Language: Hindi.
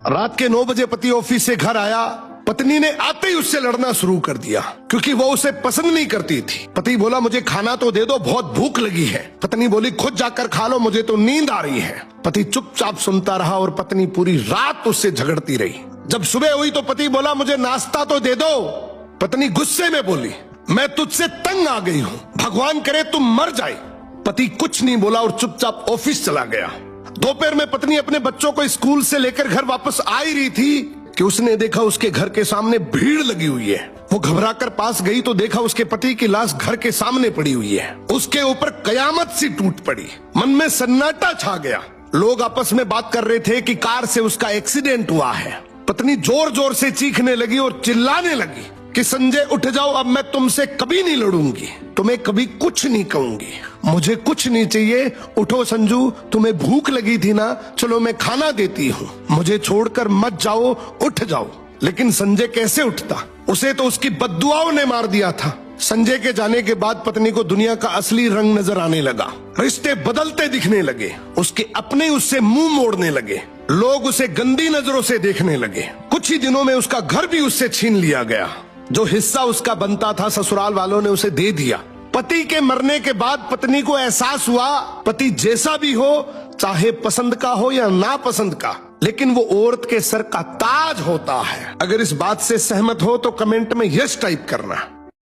रात के 9 बजे पति ऑफिस से घर आया। पत्नी ने आते ही उससे लड़ना शुरू कर दिया क्योंकि वो उसे पसंद नहीं करती थी। पति बोला मुझे खाना तो दे दो, बहुत भूख लगी है। पत्नी बोली खुद जाकर खा लो, मुझे तो नींद आ रही है। पति चुपचाप सुनता रहा और पत्नी पूरी रात उससे झगड़ती रही। जब सुबह हुई तो पति बोला मुझे नाश्ता तो दे दो। पत्नी गुस्से में बोली मैं तुझसे तंग आ गई हूँ, भगवान करे तुम मर जाए। पति कुछ नहीं बोला और चुपचाप ऑफिस चला गया। दोपहर में पत्नी अपने बच्चों को स्कूल से लेकर घर वापस आ ही रही थी कि उसने देखा उसके घर के सामने भीड़ लगी हुई है। वो घबराकर पास गई तो देखा उसके पति की लाश घर के सामने पड़ी हुई है। उसके ऊपर कयामत सी टूट पड़ी। मन में सन्नाटा छा गया। लोग आपस में बात कर रहे थे कि कार से उसका एक्सीडेंट हुआ है। पत्नी जोर जोर से चीखने लगी और चिल्लाने लगी कि संजय उठ जाओ, अब मैं तुमसे कभी नहीं लड़ूंगी, तुम्हें कभी कुछ नहीं कहूंगी, मुझे कुछ नहीं चाहिए। उठो संजू, तुम्हें भूख लगी थी ना, चलो मैं खाना देती हूँ, मुझे छोड़कर मत जाओ, उठ जाओ। लेकिन संजय कैसे उठता, उसे तो उसकी बद्दुआओं ने मार दिया था। संजय के जाने के बाद पत्नी को दुनिया का असली रंग नजर आने लगा। रिश्ते बदलते दिखने लगे। उसके अपने उससे मुंह मोड़ने लगे। लोग उसे गंदी नजरों से देखने लगे। कुछ ही दिनों में उसका घर भी उससे छीन लिया गया। जो हिस्सा उसका बनता था ससुराल वालों ने उसे दे दिया। पति के मरने के बाद पत्नी को एहसास हुआ पति जैसा भी हो, चाहे पसंद का हो या नापसंद का, लेकिन वो औरत के सर का ताज होता है। अगर इस बात से सहमत हो तो कमेंट में यस टाइप करना।